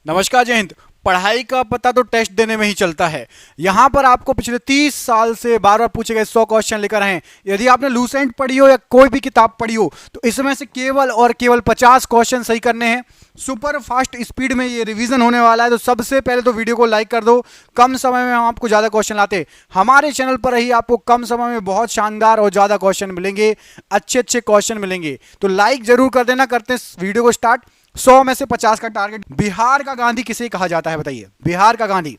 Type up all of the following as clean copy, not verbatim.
नमस्कार, जय हिंद। पढ़ाई का पता तो टेस्ट देने में ही चलता है। यहां पर आपको पिछले 30 साल से बार बार पूछे गए 100 क्वेश्चन लेकर आए हैं। यदि आपने लूसेंट पढ़ी हो या कोई भी किताब पढ़ी हो तो इसमें से केवल और केवल 50 क्वेश्चन सही करने हैं। सुपर फास्ट स्पीड में ये रिवीजन होने वाला है, तो सबसे पहले तो वीडियो को लाइक कर दो। कम समय में हम आपको ज्यादा क्वेश्चन लाते हैं। हमारे चैनल पर ही आपको कम समय में बहुत शानदार और ज्यादा क्वेश्चन मिलेंगे, अच्छे अच्छे क्वेश्चन मिलेंगे। तो लाइक जरूर कर देना। करते हैं वीडियो को स्टार्ट। 100 में से 50 का टारगेट। बिहार का गांधी किसे कहा जाता है, बताइए। बिहार का गांधी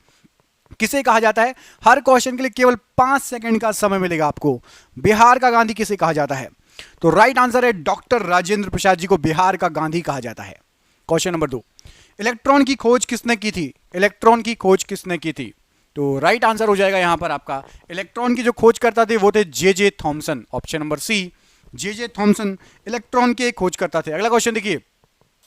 किसे कहा जाता है? हर क्वेश्चन के लिए केवल 5 सेकंड का समय मिलेगा आपको। बिहार का गांधी किसे कहा जाता है? तो राइट आंसर है डॉक्टर राजेंद्र प्रसाद जी को बिहार का गांधी कहा जाता है। क्वेश्चन नंबर 2, इलेक्ट्रॉन की खोज किसने की थी? इलेक्ट्रॉन की खोज किसने की थी? तो राइट आंसर हो जाएगा यहां पर आपका, इलेक्ट्रॉन की जो खोज करता थे वो थे J Thomson. Option number C, J Thomson electron के खोज करता थे। अगला क्वेश्चन देखिए,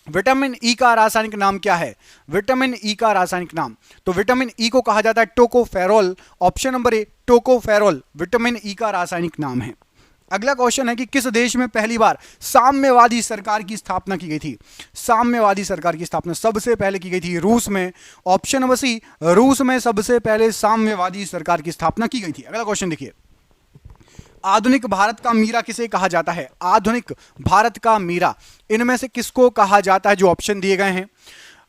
विटामिन ई का रासायनिक नाम क्या है? विटामिन ई का रासायनिक नाम, तो विटामिन ई को कहा जाता है टोकोफेरोल। ऑप्शन नंबर ए, टोकोफेरोल विटामिन ई का रासायनिक नाम है। अगला क्वेश्चन है कि किस देश में पहली बार साम्यवादी सरकार की स्थापना की गई थी? साम्यवादी सरकार की स्थापना सबसे पहले की गई थी रूस में। ऑप्शन नंबर सी, रूस में सबसे पहले साम्यवादी सरकार की स्थापना की गई थी। अगला क्वेश्चन देखिए, आधुनिक भारत का मीरा किसे कहा जाता है? आधुनिक भारत का मीरा इनमें से किसको कहा जाता है? जो ऑप्शन दिए गए हैं,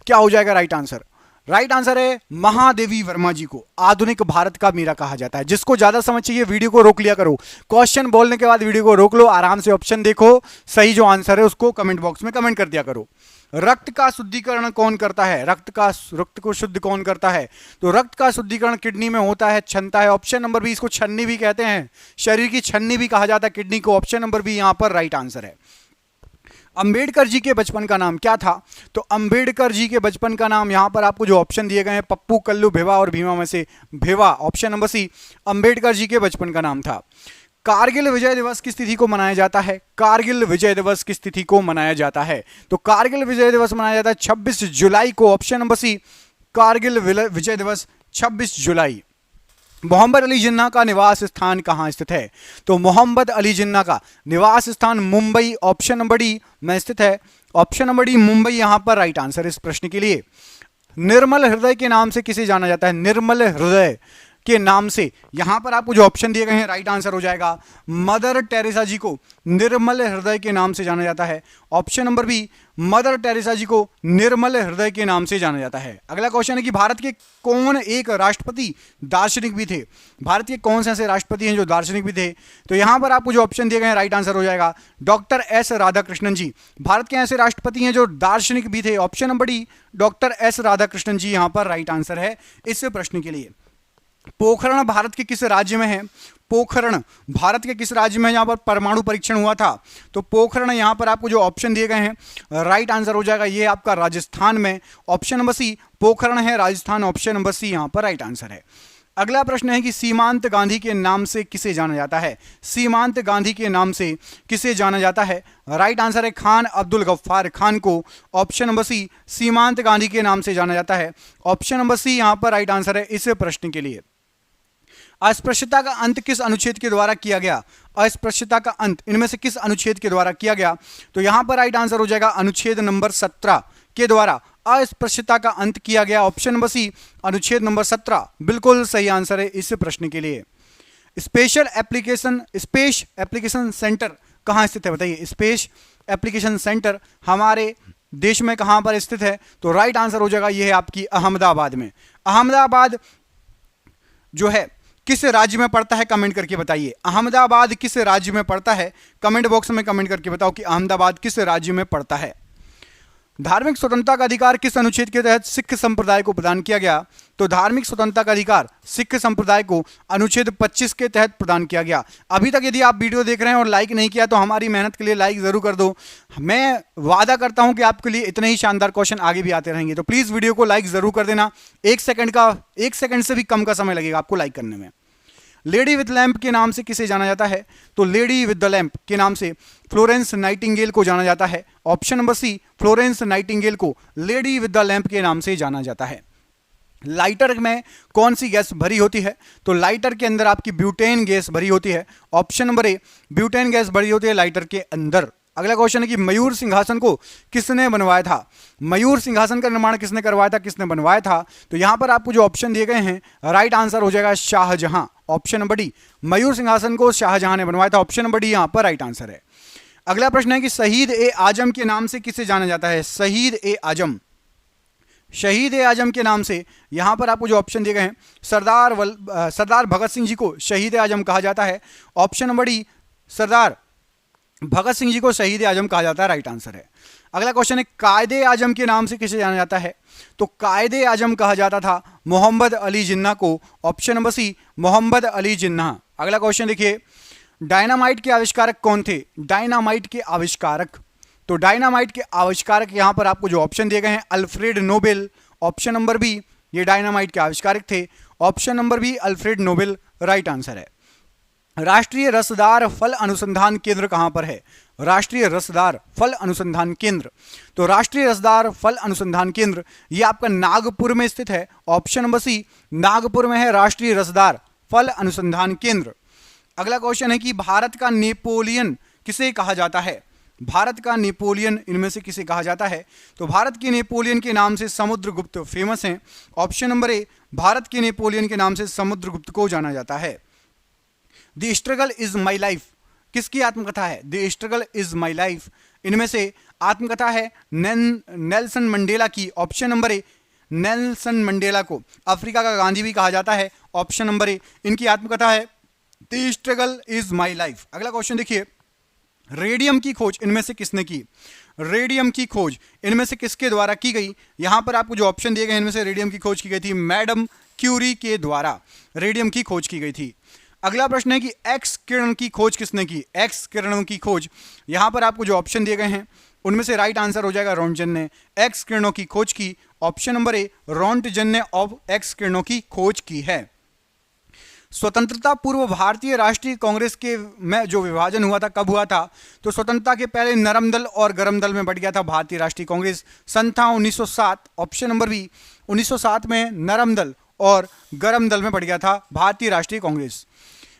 क्या हो जाएगा राइट आंसर? राइट आंसर है महादेवी वर्मा जी को आधुनिक भारत का मीरा कहा जाता है। जिसको ज्यादा समझ चाहिए वीडियो को रोक लिया करो। क्वेश्चन बोलने के बाद वीडियो को रोक लो, आराम से ऑप्शन देखो, सही जो आंसर है उसको कमेंट बॉक्स में कमेंट कर दिया करो। रक्त का शुद्धिकरण कौन करता है? रक्त को शुद्ध कौन करता है? तो रक्त का शुद्धिकरण किडनी में होता है, छनता है। ऑप्शन नंबर बी, इसको छन्नी भी कहते हैं, शरीर की छन्नी भी कहा जाता है किडनी को। ऑप्शन नंबर बी यहां पर राइट आंसर है। अंबेडकर जी के बचपन का नाम क्या था? तो अंबेडकर जी के बचपन का नाम, यहां पर आपको जो ऑप्शन दिए गए हैं पप्पू, कल्लू, भिवा और भीमा में से Bhiva. Option number C, Ambedkar ji के बचपन का नाम था। कारगिल विजय दिवस किस तिथि को मनाया जाता है? कारगिल विजय दिवस किस तिथि को मनाया जाता है? तो कारगिल विजय दिवस मनाया जाता है 26 जुलाई को। ऑप्शन नंबर सी, कारगिल विजय दिवस 26 जुलाई। मोहम्मद अली जिन्ना का निवास स्थान कहां स्थित है? तो मोहम्मद अली जिन्ना का निवास स्थान मुंबई, ऑप्शन नंबर डी में स्थित है। ऑप्शन नंबर डी मुंबई यहां पर राइट आंसर इस प्रश्न के लिए। निर्मल हृदय के नाम से किसे जाना जाता है? निर्मल हृदय के नाम से, यहां पर आपको जो ऑप्शन दिए गए हैं राइट आंसर हो जाएगा मदर टेरेसा जी को निर्मल हृदय के नाम से जाना जाता है। Option number B, Mother Teresa ji को निर्मल हृदय के नाम से जाना जाता है। अगला क्वेश्चन है कि भारत के कौन एक राष्ट्रपति दार्शनिक भी थे? भारत के कौन से ऐसे राष्ट्रपति हैं जो दार्शनिक भी थे? तो यहां पर आपको जो ऑप्शन दिए गए हैं राइट आंसर हो जाएगा डॉक्टर एस राधाकृष्णन जी। भारत के ऐसे राष्ट्रपति हैं जो दार्शनिक भी थे। Option number D, doctor S Radhakrishnan ji यहां पर राइट आंसर है इस प्रश्न के लिए। पोखरण भारत के किस राज्य में है? पोखरण भारत के किस राज्य में यहां पर परमाणु परीक्षण हुआ था? तो पोखरण यहां पर आपको जो ऑप्शन दिए गए हैं राइट आंसर हो जाएगा ये आपका राजस्थान में। ऑप्शन नंबर सी, पोखरण है राजस्थान। ऑप्शन नंबर सी यहां पर राइट आंसर है। अगला प्रश्न है कि सीमांत गांधी के नाम से किसे जाना जाता है? सीमांत गांधी के नाम से किसे जाना जाता है? राइट आंसर है खान अब्दुल गफ्फार खान को। ऑप्शन नंबर सी, सीमांत गांधी के नाम से जाना जाता है। ऑप्शन नंबर सी यहां पर राइट आंसर है इस प्रश्न के लिए। अस्पृश्यता का अंत किस अनुच्छेद के द्वारा किया गया? अस्पृश्यता का अंत इनमें से किस अनुच्छेद के द्वारा किया गया? तो यहां पर राइट आंसर हो जाएगा अनुच्छेद नंबर 17 के द्वारा अस्पृश्यता का अंत किया गया। ऑप्शन नंबर सी, अनुच्छेद नंबर 17 बिल्कुल सही आंसर है इस प्रश्न के लिए। स्पेस एप्लीकेशन सेंटर कहां स्थित है? बताइए। स्पेस एप्लीकेशन सेंटर हमारे देश में कहां पर स्थित है? तो राइट आंसर हो जाएगा यह है आपकी अहमदाबाद में। अहमदाबाद जो है किस राज्य में पड़ता है? कमेंट करके बताइए। अहमदाबाद किस राज्य में पड़ता है? कमेंट बॉक्स में कमेंट करके बताओ कि अहमदाबाद किस राज्य में पड़ता है। धार्मिक स्वतंत्रता का अधिकार किस अनुच्छेद के तहत सिख संप्रदाय को प्रदान किया गया? तो धार्मिक स्वतंत्रता का अधिकार सिख संप्रदाय को अनुच्छेद 25 के तहत प्रदान किया गया। अभी तक यदि आप वीडियो देख रहे हैं और लाइक नहीं किया तो हमारी मेहनत के लिए लाइक जरूर कर दो। मैं वादा करता हूं कि आपके लिए इतने ही शानदार क्वेश्चन आगे भी आते रहेंगे। तो प्लीज वीडियो को लाइक जरूर कर देना। 1 सेकंड से भी कम का समय लगेगा आपको लाइक करने में। लेडी विद लैंप के नाम से किसे जाना जाता है? तो लेडी विद द लैंप के नाम से फ्लोरेंस नाइटिंगेल को जाना जाता है। Option number C, Florence Nightingale को लेडी विद द लैंप के नाम से जाना जाता है। लाइटर में कौन सी गैस भरी होती है? तो लाइटर के अंदर आपकी ब्यूटेन गैस भरी होती है। ऑप्शन नंबर ए, ब्यूटेन गैस भरी होती है लाइटर के अंदर। अगला क्वेश्चन है कि मयूर सिंहासन को किसने बनवाया था? मयूर सिंहासन का निर्माण किसने करवाया था, किसने बनवाया था? तो यहां पर आपको जो ऑप्शन दिए गए हैं, राइट आंसर हो जाएगा शाहजहां, ऑप्शन नंबर डी। मयूर सिंहासन को शाहजहां ने बनवाया था, ऑप्शन नंबर डी यहां पर राइट आंसर है। अगला प्रश्न है कि शहीद ए आजम के नाम से किसे जाना जाता है? शहीद ए आजम, शहीद ए आजम के नाम से यहां पर आपको जो ऑप्शन दिए गए हैं, सरदार भगत सिंह जी को शहीद ए आजम कहा जाता है, ऑप्शन नंबर डी सरदार भगत सिंह जी को शहीद ए आजम कहा जाता है, राइट आंसर है। अगला क्वेश्चन है कायदे आजम के नाम से किसे जाना जाता है? तो कायदे आजम कहा जाता था मोहम्मद अली जिन्ना को, option number C Mohammad Ali Jinnah. अगला क्वेश्चन देखिए, डायनामाइट के आविष्कारक कौन थे? डायनामाइट के आविष्कारक, तो डायनामाइट के आविष्कारक यहां पर आपको जो ऑप्शन दिए गए हैं, Alfred Nobel, option number B, ये डायनामाइट के आविष्कारक थे, option number B Alfred Nobel right answer है। राष्ट्रीय रसदार फल अनुसंधान केंद्र कहां पर है? राष्ट्रीय रसदार फल अनुसंधान केंद्र, तो राष्ट्रीय रसदार फल अनुसंधान केंद्र ये आपका नागपुर में स्थित है, ऑप्शन नंबर सी नागपुर में है राष्ट्रीय रसदार फल अनुसंधान केंद्र। अगला क्वेश्चन है कि भारत का नेपोलियन किसे कहा जाता है? भारत का नेपोलियन इनमें से किसे कहा जाता है? तो भारत के नेपोलियन के नाम से समुद्रगुप्त फेमस हैं, ऑप्शन नंबर ए भारत के नेपोलियन के नाम से समुद्रगुप्त को जाना जाता है। The struggle is my life किसकी आत्मकथा है? The struggle is my life इनमें से आत्मकथा है नेल्सन मंडेला की, ऑप्शन नंबर ए नेल्सन मंडेला को अफ्रीका का गांधी भी कहा जाता है, ऑप्शन नंबर ए इनकी आत्मकथा है the struggle is my life. अगला क्वेश्चन देखिए, रेडियम की खोज इनमें से किसने की? रेडियम की खोज इनमें से किसके द्वारा की गई? यहां पर आपको जो ऑप्शन दिए गए इनमें से रेडियम की खोज की गई थी मैडम क्यूरी के द्वारा, रेडियम की खोज की गई थी। अगला प्रश्न है कि एक्स किरण की खोज किसने की? एक्स किरणों की खोज यहां पर आपको जो ऑप्शन दिए गए हैं उनमें से राइट आंसर हो जाएगा रोंटजन ने एक्स किरणों की खोज की, ऑप्शन नंबर ए रोंटजन ने एक्स किरणों की खोज की है। स्वतंत्रता पूर्व भारतीय राष्ट्रीय कांग्रेस के में जो विभाजन हुआ था कब हुआ था? तो स्वतंत्रता के पहले नरम दल और गरम दल में बढ़ गया था भारतीय राष्ट्रीय कांग्रेस, सन था 1907, ऑप्शन नंबर बी 1907 में नरम दल और गरम दल में बढ़ गया था भारतीय राष्ट्रीय कांग्रेस।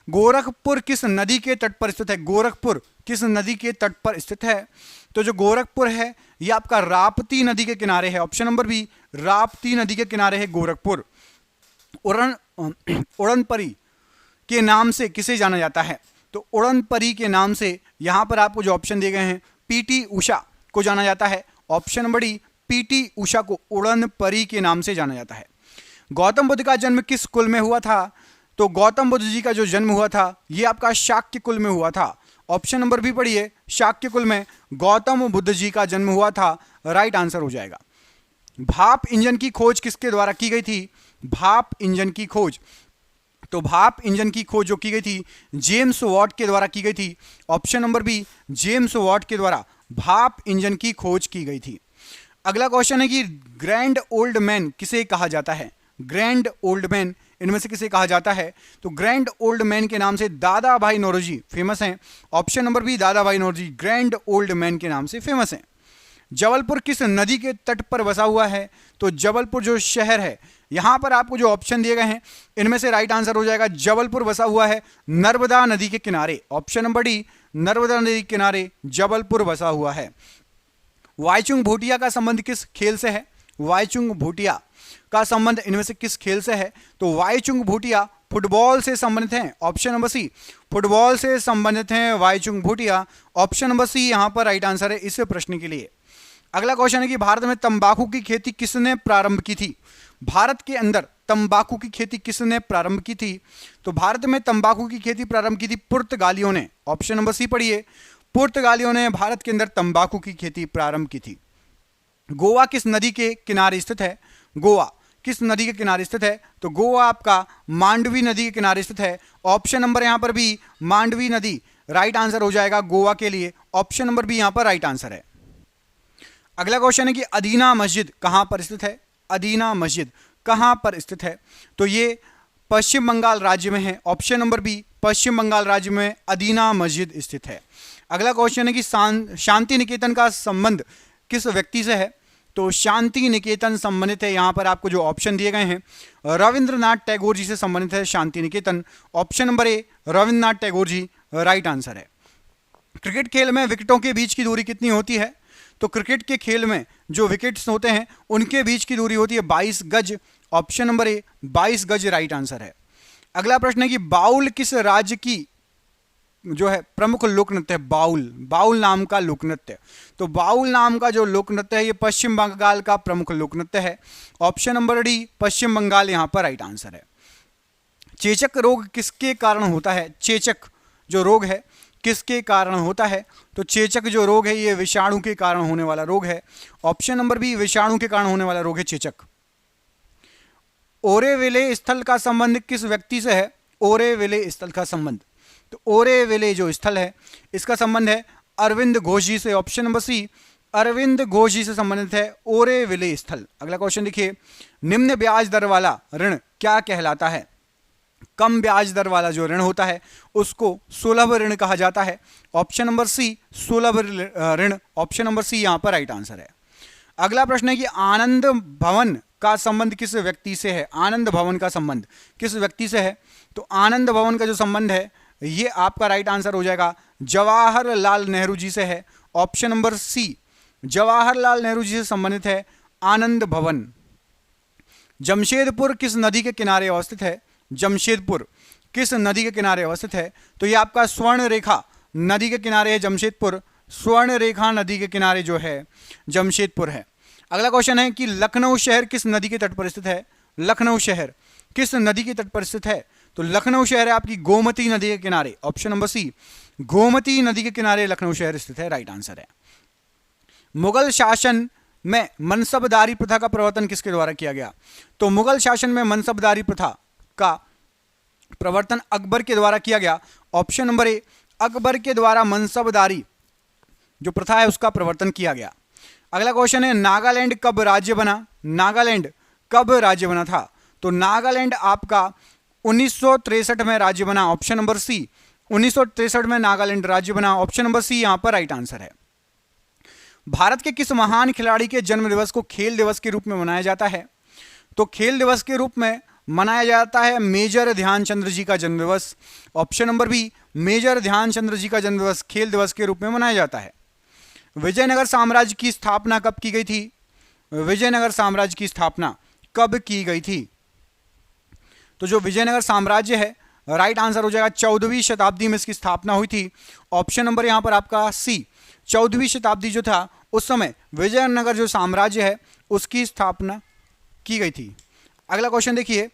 गोरखपुर किस नदी के तट पर स्थित है? गोरखपुर किस नदी के तट पर स्थित है? तो जो गोरखपुर है यह आपका राप्ती नदी के किनारे है, ऑप्शन नंबर बी राप्ती नदी के किनारे है गोरखपुर। उड़नपरी के नाम से किसे जाना जाता है? तो उड़नपरी के नाम से यहां पर आपको जो ऑप्शन दिए गए हैं पीटी उषा को जाना जाता है, option number D PT Usha को उड़नपरी के नाम से जाना जाता है। गौतम बुद्ध का जन्म किस कुल में हुआ था? तो गौतम बुद्ध जी का जो जन्म हुआ था यह आपका शाक्य कुल में हुआ था, ऑप्शन नंबर बी पढ़िए शाक्य कुल में गौतम बुद्ध जी का जन्म हुआ था, राइट आंसर हो जाएगा। भाप इंजन की खोज किसके द्वारा की गई थी? भाप इंजन की खोज, तो भाप इंजन की खोज जो की गई थी जेम्स वॉट के द्वारा की गई थी, option number B James Watt के द्वारा भाप इंजन की खोज की गई थी। अगला क्वेश्चन है कि ग्रैंड ओल्ड मैन किसे कहा जाता है? ग्रैंड ओल्ड मैन इनमें से किसे कहा जाता है? तो ग्रैंड ओल्ड मैन के नाम से दादा भाई नौरोजी फेमस हैं, ऑप्शन नंबर बी दादा भाई नौरोजी ग्रैंड ओल्ड मैन के नाम से फेमस हैं। जबलपुर किस नदी के तट पर बसा हुआ है? तो जबलपुर जो शहर है यहां पर आपको जो ऑप्शन दिए गए हैं इनमें से राइट आंसर हो जाएगा जबलपुर बसा हुआ है नर्मदा नदी के किनारे, ऑप्शन नंबर डी नर्मदा नदी के किनारे जबलपुर बसा हुआ है। वाईचुंग भूटिया का संबंध किस खेल से है? वाईचुंग भूटिया का संबंध इनमें से किस खेल से है? तो वाईचुंग भूटिया फुटबॉल से संबंधित हैं, ऑप्शन नंबर सी फुटबॉल से संबंधित हैं वाईचुंग भूटिया, ऑप्शन नंबर सी यहां पर राइट आंसर है इस प्रश्न के लिए। अगला क्वेश्चन है कि भारत में तंबाकू की खेती किसने प्रारंभ की थी? भारत के अंदर तंबाकू की खेती किसने प्रारंभ की थी? तो भारत में तंबाकू की खेती प्रारंभ की थी पुर्तगालियों ने, ऑप्शन नंबर सी पढ़िए पुर्तगालियों ने भारत के अंदर तंबाकू की खेती प्रारंभ की थी। गोवा किस नदी के किनारे स्थित है? गोवा किस नदी के किनारे स्थित है? तो गोवा आपका मांडवी नदी के किनारे स्थित है, ऑप्शन नंबर यहां पर भी मांडवी नदी राइट आंसर हो जाएगा गोवा के लिए, ऑप्शन नंबर बी यहां पर राइट आंसर है। अगला क्वेश्चन है कि अदीना मस्जिद कहां पर स्थित है? अदीना मस्जिद कहां पर स्थित है? तो ये पश्चिम बंगाल राज्य में है, ऑप्शन नंबर बी पश्चिम बंगाल राज्य में अदीना मस्जिद स्थित है। अगला क्वेश्चन है कि शांति निकेतन का संबंध किस व्यक्ति से है? तो शांति निकेतन संबंधित है, यहां पर आपको जो ऑप्शन दिए गए हैं रविंद्रनाथ टैगोर जी से संबंधित है Shanti Niketan, option number A Rabindranath Tagore ji right answer है। क्रिकेट खेल में विकेटों के बीच की दूरी कितनी होती है? तो क्रिकेट के खेल में जो विकेट्स होते हैं उनके बीच की दूरी होती है 22 गज। ऑप्शन नंबर ए 22 गज राइट आंसर है। अगला प्रश्न है कि बाउल किस राज्य की जो है प्रमुख लोक नृत्य है? बाउल नाम का लोक नृत्य। तो बाउल नाम का जो लोक नृत्य है ये पश्चिम बंगाल का प्रमुख लोक नृत्य है। ऑप्शन नंबर डी पश्चिम बंगाल यहां पर राइट आंसर है। चेचक रोग किसके कारण होता है? चेचक जो रोग है किसके कारण होता है? तो चेचक जो रोग है ये विषाणु के कारण होने वाला रोग है। ऑप्शन नंबर बी विषाणु के कारण होने वाला रोग है चेचक। ओरेविले स्थल का संबंध किस व्यक्ति से है? ओरेविले स्थल का संबंध, तो ओरेविले जो स्थल है इसका संबंध है अरविंद घोष जी से। Option number C Aurobindo Ghosh ji से संबंधित है ओरेविले स्थल। अगला क्वेश्चन देखिए, निम्न ब्याज दर वाला ऋण क्या कहलाता है? कम ब्याज दर वाला जो ऋण होता है उसको सुलभ ऋण कहा जाता है। ऑप्शन नंबर सी सुलभ ऋण, ऑप्शन नंबर सी यहां पर राइट आंसर है। अगला प्रश्न है कि आनंद भवन का संबंध किस व्यक्ति से है? आनंद भवन का संबंध किस व्यक्ति से है? तो आनंद भवन का जो संबंध है ये आपका राइट आंसर हो जाएगा जवाहरलाल नेहरू जी से है। Option number C Jawaharlal Nehru ji से संबंधित है आनंद भवन। जमशेदपुर किस नदी के किनारे अवस्थित है? जमशेदपुर किस नदी के किनारे अवस्थित है? तो ये आपका स्वर्ण रेखा नदी के किनारे है जमशेदपुर। स्वर्ण रेखा नदी के किनारे जो है जमशेदपुर है। अगला क्वेश्चन है कि लखनऊ शहर किस नदी के तट पर स्थित है? लखनऊ शहर किस नदी के तट पर स्थित है? तो लखनऊ शहर है आपकी गोमती नदी के किनारे। ऑप्शन नंबर सी गोमती नदी के किनारे लखनऊ शहर स्थित है, राइट आंसर है। मुगल शासन में मनसबदारी प्रथा का प्रवर्तन किसके द्वारा किया गया? तो मुगल शासन में मनसबदारी प्रथा का प्रवर्तन अकबर के द्वारा किया गया। ऑप्शन नंबर ए अकबर के द्वारा मनसबदारी जो प्रथा है उसका प्रवर्तन किया गया। अगला क्वेश्चन है नागालैंड कब राज्य बना? नागालैंड कब राज्य बना था? तो नागालैंड आपका 1963 में राज्य बना। ऑप्शन नंबर सी 1963 में नागालैंड राज्य बना। ऑप्शन नंबर सी यहां पर राइट आंसर है। भारत के किस महान खिलाड़ी के जन्म दिवस को खेल दिवस के रूप में मनाया जाता है? तो खेल दिवस के रूप में मनाया जाता है मेजर ध्यानचंद्र जी का जन्म दिवस। Option number B major Dhyanchandra ji का जन्म दिवस खेल दिवस के रूप में मनाया जाता है। विजयनगर साम्राज्य की स्थापना कब की गई थी? विजयनगर साम्राज्य की स्थापना कब की गई थी? तो जो विजयनगर साम्राज्य है राइट आंसर हो जाएगा 14वीं शताब्दी में इसकी स्थापना हुई थी। ऑप्शन नंबर यहां पर आपका सी 14वीं शताब्दी जो था उस समय विजयनगर जो साम्राज्य है उसकी स्थापना की गई थी। अगला क्वेश्चन देखिए,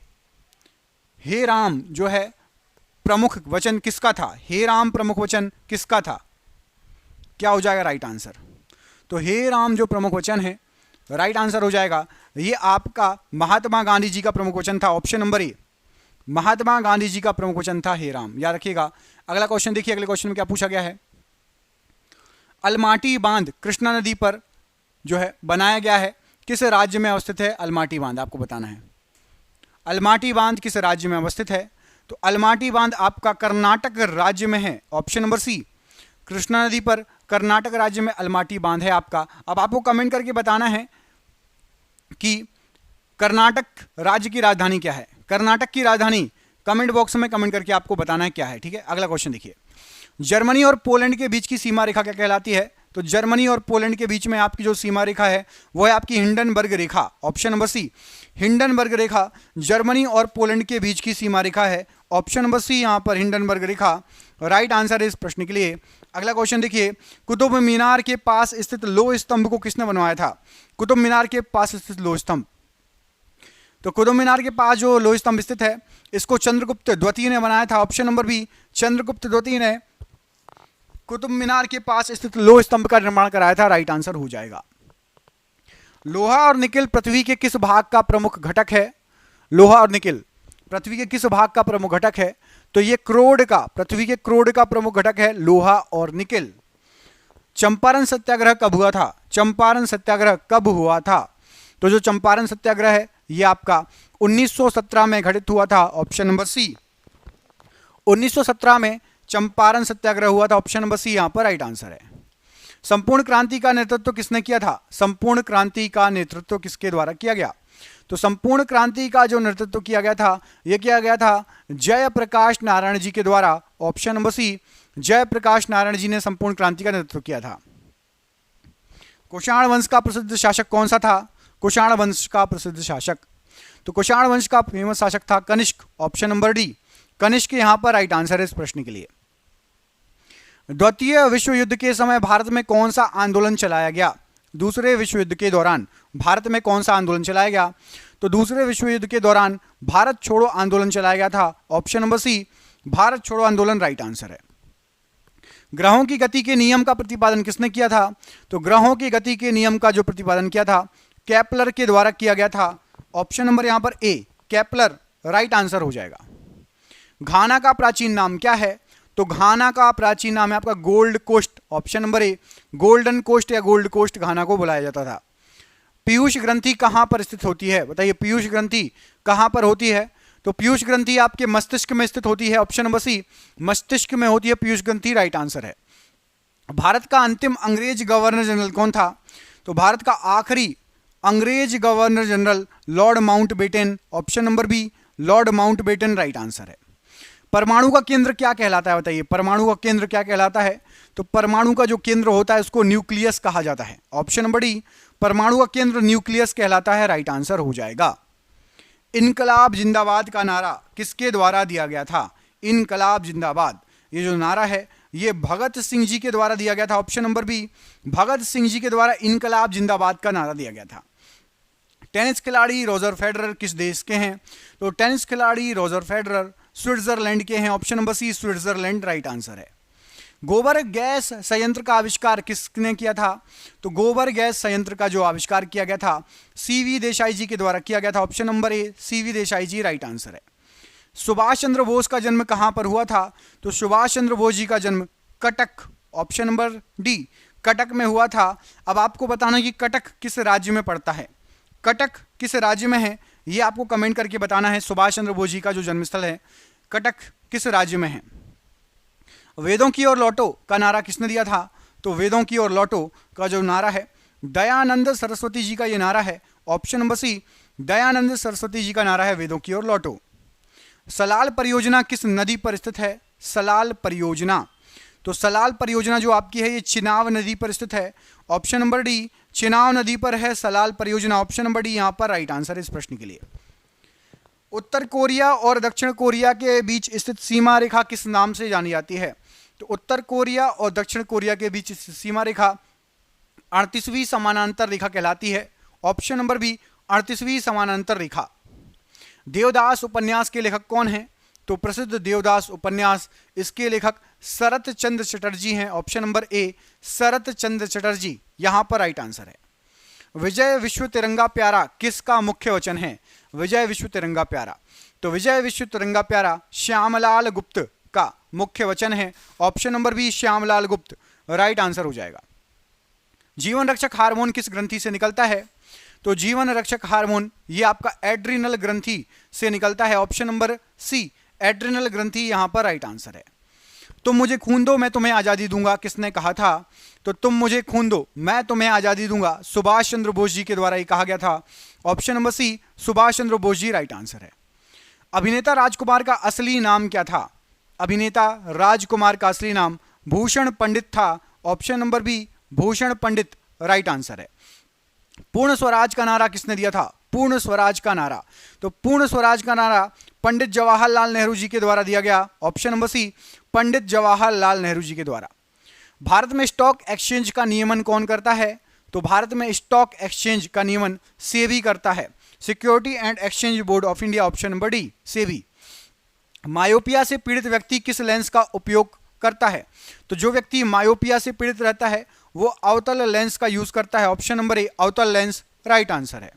हे राम जो है प्रमुख वचन किसका था? हे राम प्रमुख वचन किसका था? क्या हो जाएगा राइट आंसर? तो हे राम जो प्रमुख वचन है राइट आंसर हो जाएगा ये आपका महात्मा गांधी जी का प्रमुख वचन था। ऑप्शन नंबर ए महात्मा गांधी जी का प्रमुख वचन था हे राम, याद रखिएगा। अगला क्वेश्चन देखिए, अगले क्वेश्चन में क्या पूछा गया है? अलमाटी बांध कृष्णा नदी पर जो है बनाया गया है, किस राज्य में अवस्थित है अलमाटी बांध? आपको बताना है अलमाटी बांध किस राज्य में अवस्थित है। तो अलमाटी बांध आपका कर्नाटक राज्य में है। ऑप्शन नंबर सी कृष्णा नदी पर कर्नाटक राज्य में अलमाटी बांध है आपका। अब आपको कमेंट करके बताना है कि कर्नाटक राज्य की राजधानी क्या है। कर्नाटक की राजधानी कमेंट बॉक्स में कमेंट करके आपको बताना है क्या है, ठीक है। अगला क्वेश्चन देखिए, जर्मनी और पोलैंड के बीच की सीमा रेखा क्या कहलाती है? तो जर्मनी और पोलैंड के बीच में आपकी जो सीमा रेखा है वो है आपकी हिंडनबर्ग रेखा। ऑप्शन नंबर सी हिंडनबर्ग रेखा जर्मनी और पोलैंड के बीच की सीमा रेखा है। ऑप्शन नंबर सी यहां पर हिंडनबर्ग रेखा राइट आंसर है इस प्रश्न के लिए। अगला क्वेश्चन देखिए, कुतुब मीनार के पास स्थित लोह स्तंभ को किसने बनवाया था? कुतुब मीनार के पास स्थित लोह स्तंभ, तो कुतुब मीनार के पास जो लोह स्तंभ स्थित है इसको चंद्रगुप्त द्वितीय ने बनाया था। ऑप्शन नंबर बी चंद्रगुप्त द्वितीय ने कुतुब मीनार के पास स्थित लोह स्तंभ का निर्माण कराया था, राइट आंसर हो जाएगा। लोहा और निकेल पृथ्वी के किस भाग का प्रमुख घटक है? लोहा और निकेल पृथ्वी के किस भाग का प्रमुख घटक है? तो ये क्रोड का, पृथ्वी के क्रोड का प्रमुख घटक है लोहा और निकेल। चंपारण सत्याग्रह कब हुआ था? चंपारण सत्याग्रह कब हुआ था? तो जो चंपारण सत्याग्रह है ये आपका 1917 में घटित हुआ था। ऑप्शन नंबर सी 1917 में चंपारण सत्याग्रह हुआ था। ऑप्शन नंबर सी यहां पर राइट आंसर है। संपूर्ण क्रांति का नेतृत्व किसने किया था? संपूर्ण क्रांति का नेतृत्व किसके द्वारा किया गया? तो संपूर्ण क्रांति का जो नेतृत्व किया गया था यह किया गया था जयप्रकाश नारायण जी के द्वारा। Option number C Jayaprakash Narayan ji ने संपूर्ण क्रांति का नेतृत्व किया था। कुषाण वंश का प्रसिद्ध शासक कौन सा था? कुषाण वंश का प्रसिद्ध शासक, तो कुषाण वंश का फेमस शासक था Kanishka, option number D, Kanishka यहां पर राइट आंसर है इस प्रश्न के लिए। द्वितीय विश्व युद्ध के समय भारत में कौन सा आंदोलन चलाया गया? दूसरे विश्व युद्ध के दौरान भारत में कौन सा आंदोलन चलाया गया? तो दूसरे विश्व युद्ध के दौरान भारत छोड़ो आंदोलन चलाया गया था, ऑप्शन नंबर सी, भारत छोड़ो आंदोलन राइट आंसर है। ग्रहों की गति के नियम का प्रतिपादन किसने किया था? तो ग्रहों की गति के नियम का जो प्रतिपादन किया था केपलर के द्वारा किया गया था, ऑप्शन नंबर यहां पर ए, केपलर राइट आंसर हो जाएगा। घाना का प्राचीन नाम क्या है? तो घाना का प्राचीन नाम है आपका Gold Coast, option number A, golden coast या गोल्ड कोस्ट घाना को बुलाया जाता था। पीयूष ग्रंथि कहां पर स्थित होती है? बताइए पीयूष ग्रंथि कहां पर होती है? तो पीयूष ग्रंथि आपके मस्तिष्क में स्थित होती है, ऑप्शन नंबर सी, मस्तिष्क में होती है पीयूष ग्रंथि राइट आंसर है। भारत का अंतिम अंग्रेज गवर्नर जनरल कौन था? तो भारत का आखिरी अंग्रेज governor general Lord Mountbatten, option number B, Lord Mountbatten right answer है। परमाणु का केंद्र क्या कहलाता है? बताइए परमाणु का केंद्र क्या कहलाता है? तो परमाणु का जो केंद्र होता है उसको न्यूक्लियस कहा जाता है, ऑप्शन नंबर डी, परमाणु का केंद्र न्यूक्लियस कहलाता है राइट आंसर हो जाएगा। इनकलाब जिंदाबाद का नारा किसके द्वारा दिया गया था? इनकलाब जिंदाबाद, ये जो नारा है ये भगत सिंह जी के द्वारा दिया गया था, option number B, Bhagat Singh ji के द्वारा इनकलाब जिंदाबाद का नारा दिया गया था। टेनिस खिलाड़ी रॉजर फेडरर किस देश के हैं? तो टेनिस खिलाड़ी रॉजर फेडरर स्विट्जरलैंड के हैं, option number C, Switzerland right answer है। गोबर गैस संयंत्र का आविष्कार किसने किया था? तो गोबर गैस संयंत्र का जो आविष्कार किया गया था सीवी देसाई जी के द्वारा किया गया था, option number A, C V Desai ji right answer Subhash. सुभाष चंद्र बोस का जन्म कहां पर हुआ था? तो सुभाष चंद्र बोस जी का जन्म Cuttack, option number D, Cuttack में हुआ था। अब आपको बताना कि कटक किस राज्य में पड़ता है, कटक किस राज्य में है ये आपको कमेंट करके बताना है। सुभाष चंद्र बोस जी का जो जन्मस्थल है कटक किस राज्य में है। वेदों की ओर लौटो का नारा किसने दिया था? तो वेदों की ओर लौटो का जो नारा है दयानंद सरस्वती जी का ये नारा है, option number C, Dayanand Saraswati ji का नारा है वेदों की ओर लौटो। सलाल परियोजना किस नदी पर स्थित है? सलाल परियोजना, तो सलाल परियोजना जो आपकी है ये चिनाब नदी पर स्थित है, ऑप्शन नंबर डी, चिनाब नदी पर है सलाल परियोजना, ऑप्शन नंबर डी यहां पर राइट आंसर है इस प्रश्न के लिए। उत्तर कोरिया और दक्षिण कोरिया के बीच स्थित सीमा रेखा किस नाम से जानी जाती है? तो उत्तर कोरिया और दक्षिण कोरिया के बीच सीमा रेखा 38वीं समानांतर रेखा कहलाती है, ऑप्शन नंबर बी, 38वीं समानांतर रेखा। देवदास उपन्यास के लेखक कौन हैं? तो प्रसिद्ध देवदास उपन्यास इसके लेखक शरत चंद्र चटर्जी हैं, ऑप्शन नंबर ए, शरत चंद्र चटर्जी यहां पर राइट आंसर है। विजय विश्व तिरंगा प्यारा किसका मुख्य वचन है? विजय विश्व तिरंगा प्यारा, तो विजय विश्व तिरंगा प्यारा श्यामलाल गुप्त का मुख्य वचन है, ऑप्शन नंबर बी, श्यामलाल गुप्त राइट आंसर हो जाएगा। जीवन रक्षक हार्मोन किस ग्रंथि से निकलता है? तो जीवन रक्षक हार्मोन ये आपका एड्रिनल ग्रंथि से निकलता है, ऑप्शन नंबर सी, एड्रिनल ग्रंथि यहां पर राइट आंसर है। तुम मुझे खून दो मैं तुम्हें आजादी दूंगा किसने कहा था? तो तुम मुझे खून दो मैं तुम्हें आजादी दूंगा सुभाष चंद्र बोस जी के द्वारा ये कहा गया था, ऑप्शन नंबर सी, सुभाष चंद्र बोस जी राइट आंसर है। अभिनेता राजकुमार का असली नाम क्या था? अभिनेता राजकुमार का असली नाम भूषण पंडित था, ऑप्शन नंबर बी, भूषण पंडित राइट आंसर है। पूर्ण स्वराज का नारा किसने दिया था? पूर्ण स्वराज का नारा, तो पूर्ण स्वराज का नारा पंडित जवाहरलाल नेहरू जी के द्वारा दिया गया, ऑप्शन नंबर सी, पंडित जवाहरलाल नेहरू जी के द्वारा। भारत में स्टॉक एक्सचेंज का नियमन कौन करता है? तो भारत में स्टॉक एक्सचेंज का नियमन सेबी करता है, security and exchange board of India, option number D, SEBI. Myopia से पीड़ित व्यक्ति किस लेंस का उपयोग करता है? तो जो व्यक्ति मायोपिया से पीड़ित रहता है वो अवतल लेंस का यूज करता है, ऑप्शन नंबर ए, अवतल लेंस राइट आंसर है।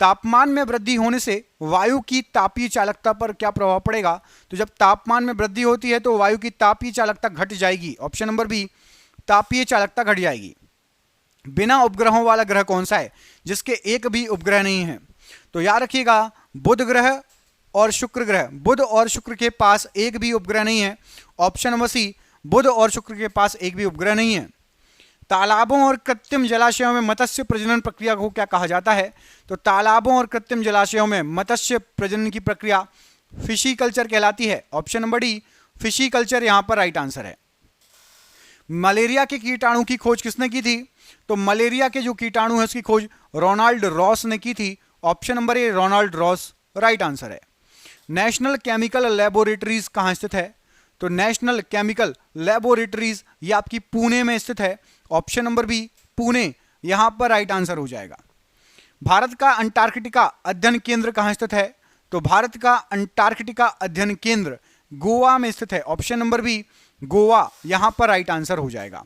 तापमान में वृद्धि होने से वायु की तापीय चालकता पर क्या प्रभाव पड़ेगा? तो जब तापमान में वृद्धि होती है तो वायु की तापीय चालकता घट जाएगी, ऑप्शन नंबर बी, तापीय चालकता घट जाएगी। बिना उपग्रहों वाला ग्रह कौन सा है जिसके एक भी उपग्रह नहीं है? तो याद रखिएगा बुध ग्रह और शुक्र ग्रह, बुध और शुक्र के पास एक भी उपग्रह नहीं है, ऑप्शन नंबर सी, बुध और शुक्र के पास एक भी उपग्रह नहीं है। तालाबों और कृत्रिम जलाशयों में मत्स्य प्रजनन प्रक्रिया को क्या कहा जाता है? तो तालाबों और कृत्रिम जलाशयों में मत्स्य प्रजनन की प्रक्रिया फिशी कल्चर कहलाती है, option number D, fishy culture यहां पर राइट आंसर है। मलेरिया के कीटाणु की खोज किसने की थी? तो मलेरिया के जो कीटाणु है उसकी खोज रोनाल्ड रॉस ने की थी। Option number A Ronald Ross right answer है। नेशनल केमिकल लेबोरेटरीज कहाँ स्थित है? तो नेशनल केमिकल लेबोरेटरीज ये आपकी पुणे में स्थित है। ऑप्शन नंबर बी पुणे यहां पर राइट आंसर हो जाएगा। भारत का अंटार्कटिका अध्ययन केंद्र कहाँ स्थित है? तो भारत का अंटार्कटिका अध्ययन केंद्र गोवा में स्थित है। ऑप्शन नंबर बी गोवा यहां पर राइट आंसर हो जाएगा।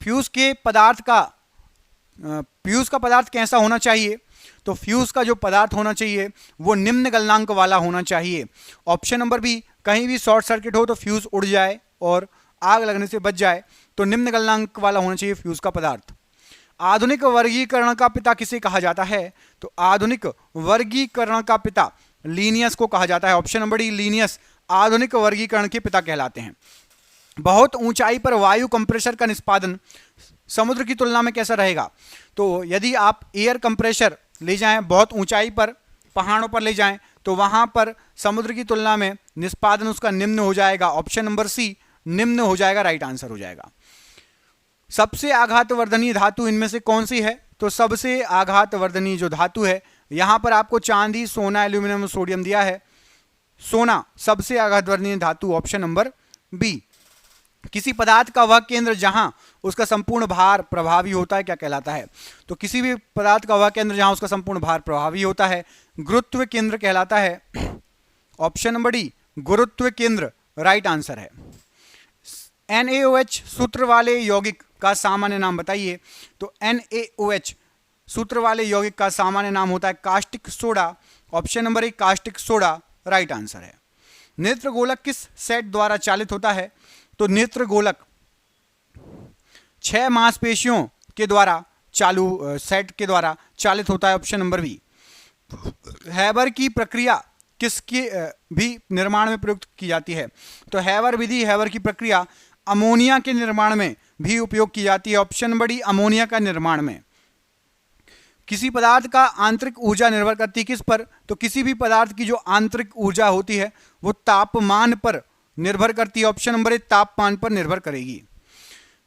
फ्यूज का पदार्थ कैसा होना चाहिए? तो फ्यूज का जो पदार्थ होना चाहिए वो निम्न गलनांक वाला होना चाहिए। ऑप्शन नंबर बी कहीं भी शॉर्ट सर्किट हो तो फ्यूज उड़ जाए और आग लगने से बच जाए, तो निम्न गलनांक वाला होना चाहिए फ्यूज का पदार्थ। आधुनिक वर्गीकरण का पिता किसे कहा जाता है? तो आधुनिक वर्गीकरण का पिता लीनियस को कहा जाता है। ऑप्शन नंबर डी लीनियस आधुनिक वर्गीकरण के पिता कहलाते हैं। बहुत ऊंचाई पर वायु कंप्रेसर का निष्पादन समुद्र की तुलना में कैसा रहेगा? तो यदि आप एयर कंप्रेसर ले जाएं बहुत ऊंचाई पर, पहाड़ों पर ले जाएं, तो वहां पर समुद्र की तुलना में निष्पादन उसका निम्न हो जाएगा। ऑप्शन नंबर सी निम्न हो जाएगा, राइट आंसर हो जाएगा। सबसे आघातवर्धनीय धातु इनमें से कौन सी है? तो सबसे आघातवर्धनीय जो धातु है, यहां पर आपको चांदी, सोना, एल्यूमिनियम, सोडियम दिया है। सोना सबसे आघातवर्धनीय धातु, ऑप्शन नंबर बी। किसी पदार्थ का वह केंद्र जहां उसका संपूर्ण भार प्रभावी होता है क्या कहलाता है? तो किसी भी पदार्थ का वह केंद्र जहां उसका संपूर्ण भार प्रभावी होता है गुरुत्व केंद्र कहलाता है। ऑप्शन नंबर डी गुरुत्व केंद्र राइट आंसर है। NaOH सूत्र वाले यौगिक का सामान्य नाम बताइए। तो NaOH सूत्र वाले यौगिक का सामान्य नाम होता है कास्टिक सोडा। ऑप्शन नंबर ए कास्टिक सोडा राइट आंसर है। नेत्रगोलक किस सेट द्वारा चालित होता है? तो नेत्रगोलक 6 मांसपेशियों के द्वारा सेट के द्वारा चालित होता है। Option number B. हैबर की प्रक्रिया किसके भी निर्माण में प्रयुक्त की जाती है? तो हैबर विधि, हैबर की प्रक्रिया अमोनिया के निर्माण में भी उपयोग की जाती है। ऑप्शन नंबर डी अमोनिया का निर्माण में। किसी पदार्थ का आंतरिक ऊर्जा निर्भर करती है किस पर? तो किसी भी पदार्थ की जो आंतरिक ऊर्जा होती है वो तापमान पर निर्भर करती है। ऑप्शन नंबर ए तापमान पर निर्भर करेगी।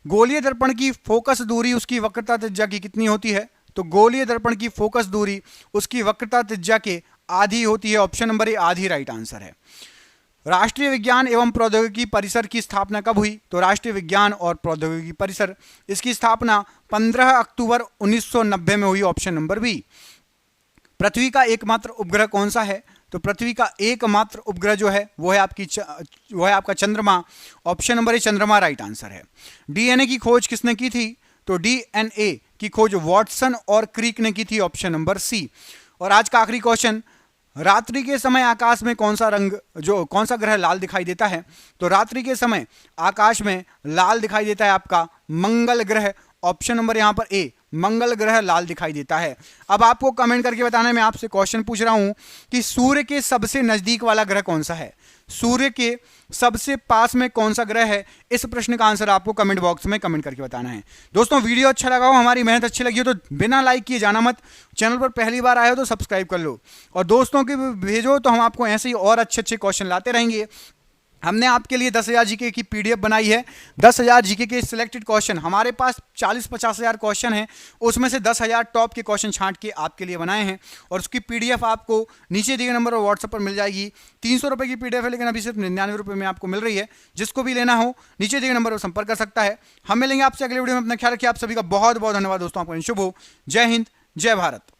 गोलीय दर्पण की फोकस दूरी उसकी वक्रता त्रिज्या की कितनी होती है? तो गोलीय दर्पण की फोकस दूरी उसकी वक्रता त्रिज्या के आधी होती है। ऑप्शन नंबर ए आधी राइट आंसर है। राष्ट्रीय विज्ञान एवं प्रौद्योगिकी परिसर की स्थापना कब हुई? तो राष्ट्रीय विज्ञान और प्रौद्योगिकी परिसर इसकी स्थापना 15 अक्टूबर 1990 में हुई। Option number B. पृथ्वी का एकमात्र उपग्रह कौन सा है? तो पृथ्वी का एकमात्र उपग्रह जो है वो है आपका चंद्रमा। ऑप्शन नंबर ए चंद्रमा राइट आंसर है। डीएनए की खोज किसने की थी? तो डीएनए की खोज वॉटसन और क्रीक ने की थी। Option number C. और आज का आखिरी क्वेश्चन, रात्रि के समय आकाश में कौन सा ग्रह लाल दिखाई देता है? तो रात्रि के समय आकाश में लाल दिखाई देता है आपका मंगल ग्रह। ऑप्शन नंबर यहां पर ए मंगल ग्रह लाल दिखाई देता है। अब आपको कमेंट करके बताना है, मैं आपसे क्वेश्चन पूछ रहा हूं कि सूर्य के सबसे नजदीक वाला ग्रह कौन सा है? सूर्य के सबसे पास में कौन सा ग्रह है? इस प्रश्न का आंसर आपको कमेंट बॉक्स में कमेंट करके बताना है। दोस्तों वीडियो अच्छा लगा हो, हमारी मेहनत अच्छी लगी हो तो बिना लाइक किए जाना मत। चैनल पर पहली बार आए हो तो सब्सक्राइब कर लो और दोस्तों के भेजो, तो हम आपको ऐसे ही और अच्छे अच्छे क्वेश्चन लाते रहेंगे। हमने आपके लिए 10,000 जीके की पीडीएफ बनाई है। 10,000 जीके के सिलेक्टेड क्वेश्चन, हमारे पास 40-50 हज़ार क्वेश्चन हैं, उसमें से 10,000 टॉप के क्वेश्चन छांट के आपके लिए बनाए हैं और उसकी पीडीएफ आपको नीचे दिए गए नंबर पर व्हाट्सएप पर मिल जाएगी। 300 रुपये की पीडीएफ है, लेकिन अभी सिर्फ 99 रुपये में आपको मिल रही है। जिसको भी लेना हो नीचे दिए गए नंबर पर संपर्क कर सकता है। हम मिलेंगे आपसे अगले वीडियो में। अपना ख्याल रखिए। आप सभी का बहुत बहुत धन्यवाद दोस्तों। आपका शुभ हो। जय हिंद, जय भारत।